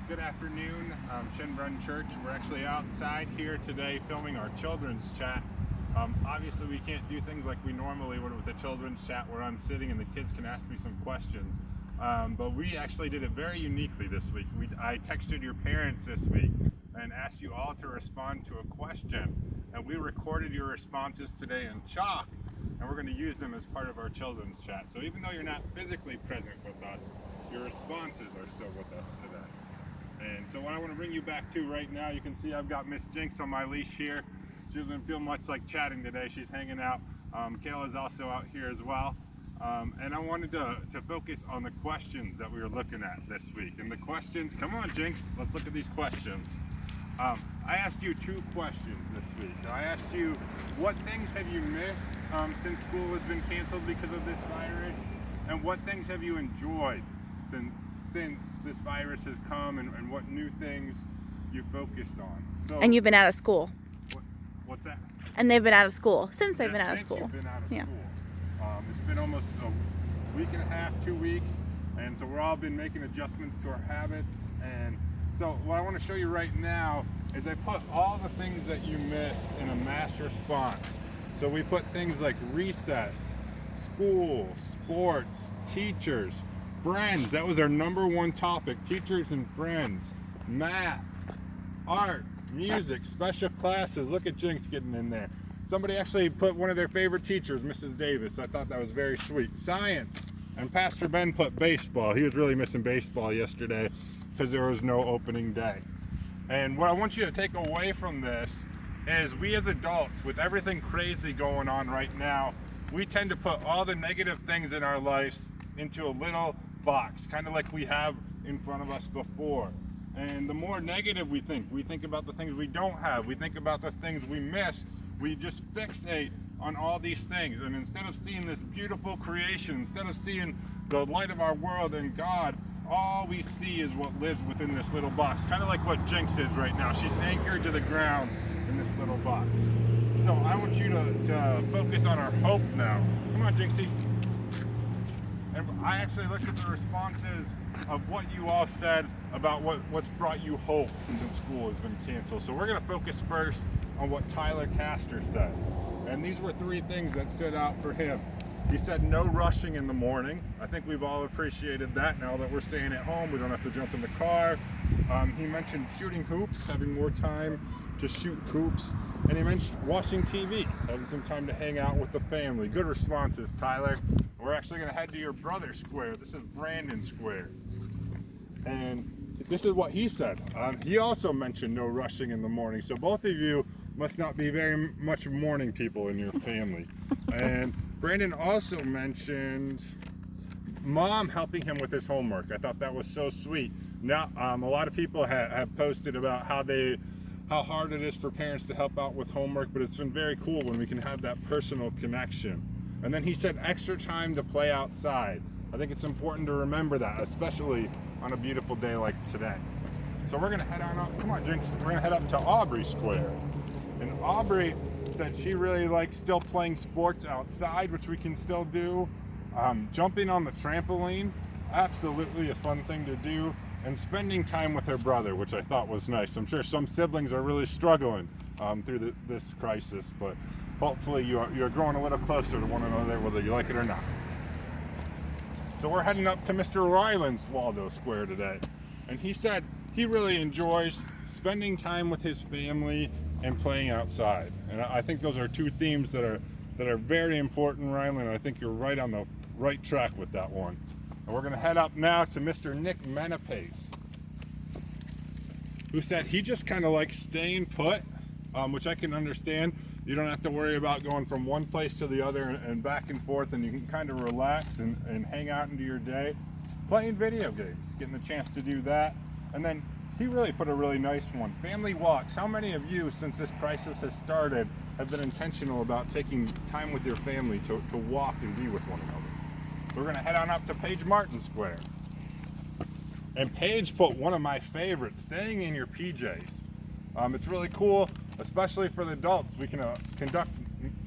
Good afternoon, Schoenbrunn Church. We're actually outside here today filming our children's chat. Obviously we can't do things like we normally would with a children's chat where I'm sitting and the kids can ask me some questions. But we actually did it very uniquely this week. I texted your parents this week and asked you all to respond to a question. And we recorded your responses today in chalk, and we're going to use them as part of our children's chat. So even though you're not physically present with us, your responses are still with us today. And so what I want to bring you back to right now, you can see I've got Miss Jinx on my leash here. She doesn't feel much like chatting today. She's hanging out. Kayla's also out here as well. And I wanted to focus on the questions that we were looking at this week. And the questions, come on Jinx, let's look at these questions. I asked you two questions this week. I asked you, what things have you missed since school has been canceled because of this virus? And what things have you enjoyed since this virus has come, and what new things you focused on? So, and you've been out of school. What's that? And they've been out of school since they've been out of school. You've been out of school. It's been almost a week and a half, 2 weeks, and so we've all been making adjustments to our habits. And so what I want to show you right now is I put all the things that you missed in a mass response. So we put things like recess, school, sports, teachers, friends. That was our #1 topic, teachers and friends, math, art, music, special classes. Look at Jinx getting in there. Somebody actually put one of their favorite teachers, Mrs. Davis. I thought that was very sweet. Science, and Pastor Ben put baseball. He was really missing baseball yesterday because there was no opening day. And what I want you to take away from this is we as adults, with everything crazy going on right now, we tend to put all the negative things in our lives into a little box, kind of like we have in front of us before. And the more negative we think about the things we don't have, we think about the things we miss, we just fixate on all these things. And instead of seeing this beautiful creation, instead of seeing the light of our world and God, all we see is what lives within this little box. Kind of like what Jinx is right now. She's anchored to the ground in this little box. So I want you to focus on our hope now. Come on, Jinxie. And I actually looked at the responses of what you all said about what's brought you hope since school has been canceled. So we're going to focus first on what Tyler Castor said. And these were 3 things that stood out for him. He said no rushing in the morning. I think we've all appreciated that now that we're staying at home. We don't have to jump in the car. He mentioned shooting hoops, having more time to shoot hoops. And he mentioned watching TV, having some time to hang out with the family. Good responses, Tyler. We're actually going to head to your brother's square. This is Brandon's square. And this is what he said. He also mentioned no rushing in the morning. So both of you must not be very much morning people in your family. And Brandon also mentioned mom helping him with his homework. I thought that was so sweet. Now, a lot of people have posted about how hard it is for parents to help out with homework, but it's been very cool when we can have that personal connection. And then he said extra time to play outside. I think it's important to remember that, especially on a beautiful day like today. So we're gonna head on up, come on Jinx, we're gonna head up to Aubrey Square. And Aubrey said she really likes still playing sports outside, which we can still do. Jumping on the trampoline, absolutely a fun thing to do. And spending time with her brother, which I thought was nice. I'm sure some siblings are really struggling through this crisis, but hopefully you're growing a little closer to one another, whether you like it or not. So we're heading up to Mr. Ryland's Waldo Square today. And he said he really enjoys spending time with his family and playing outside. And I think those are 2 themes that are very important, Ryland. I think you're right on the right track with that one. And we're going to head up now to Mr. Nick Menapace, who said he just kind of likes staying put, which I can understand. You don't have to worry about going from one place to the other and back and forth, and you can kind of relax and hang out into your day. Playing video games, getting the chance to do that. And then he really put a really nice one. Family walks. How many of you, since this crisis has started, have been intentional about taking time with your family to walk and be with one another? So we're going to head on up to Paige Martin Square. And Paige put one of my favorites, staying in your PJs. It's really cool, especially for the adults. We can conduct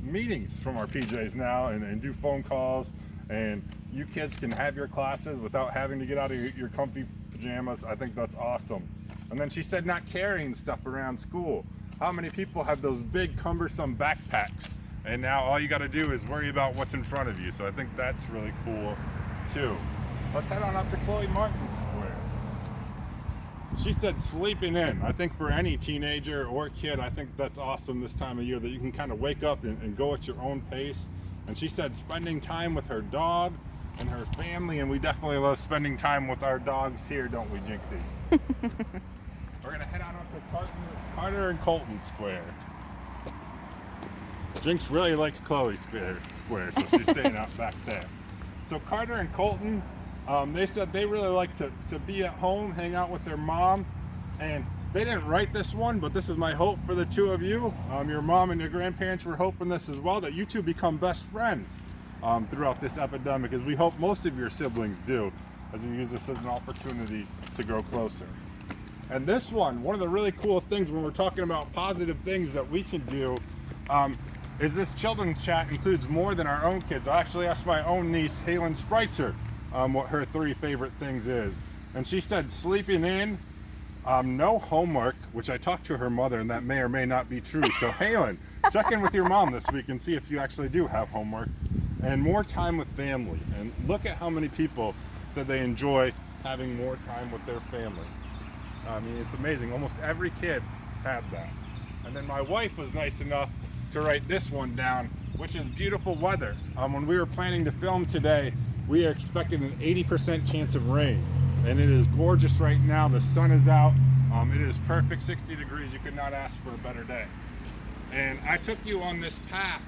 meetings from our PJs now and do phone calls, and you kids can have your classes without having to get out of your comfy pajamas. I think that's awesome. And then she said not carrying stuff around school. How many people have those big cumbersome backpacks? And now all you got to do is worry about what's in front of you. So I think that's really cool too. Let's head on up to Chloe Martin's Square. She said sleeping in. I think for any teenager or kid, I think that's awesome this time of year that you can kind of wake up and go at your own pace. And she said spending time with her dog and her family, and we definitely love spending time with our dogs here, don't we, Jinxie? We're gonna head on up to Carter and Colton Square. Jinx really likes Chloe Square, so she's staying out back there. So Carter and Colton, they said they really like to be at home, hang out with their mom, and they didn't write this one, but this is my hope for the two of you. Your mom and your grandparents were hoping this as well, that you two become best friends throughout this epidemic, as we hope most of your siblings do, as we use this as an opportunity to grow closer. And this one of the really cool things when we're talking about positive things that we can do, is this children's chat includes more than our own kids. I actually asked my own niece, Halen Spreitzer, what her 3 favorite things is. And she said sleeping in, no homework, which I talked to her mother, and that may or may not be true. So Halen, check in with your mom this week and see if you actually do have homework. And more time with family. And look at how many people said they enjoy having more time with their family. I mean, it's amazing. Almost every kid had that. And then my wife was nice enough to write this one down, which is beautiful weather. When we were planning to film today, we are expecting an 80% chance of rain. And it is gorgeous right now. The sun is out. It is perfect, 60 degrees. You could not ask for a better day. And I took you on this path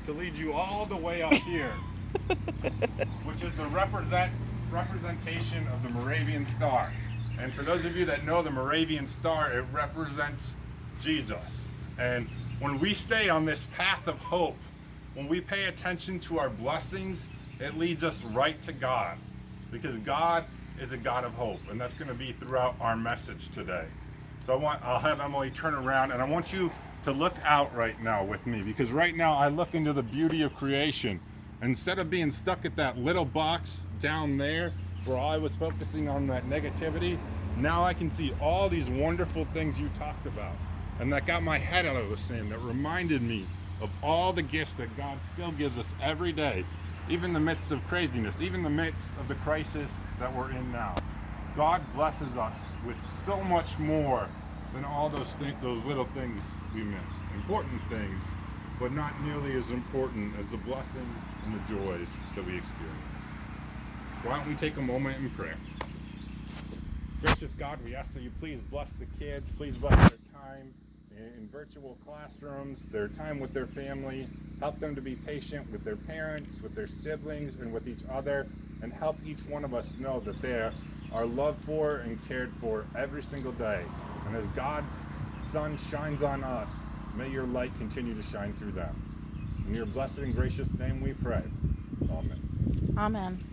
to lead you all the way up here, which is the representation of the Moravian Star. And for those of you that know the Moravian Star, it represents Jesus. And when we stay on this path of hope, when we pay attention to our blessings, it leads us right to God, because God is a God of hope, and that's going to be throughout our message today. So I'll have Emily turn around, and I want you to look out right now with me, because right now I look into the beauty of creation. Instead of being stuck at that little box down there where I was focusing on that negativity, now I can see all these wonderful things you talked about, and that got my head out of the sand, that reminded me of all the gifts that God still gives us every day, even in the midst of craziness, even in the midst of the crisis that we're in now. God blesses us with so much more than all those little things we miss. Important things, but not nearly as important as the blessings and the joys that we experience. Why don't we take a moment and pray? Gracious God, we ask that you please bless the kids, please bless their time in virtual classrooms, their time with their family. Help them to be patient with their parents, with their siblings, and with each other, and help each one of us know that they are loved for and cared for every single day. And as God's sun shines on us, may your light continue to shine through them. In your blessed and gracious name we pray. Amen. Amen.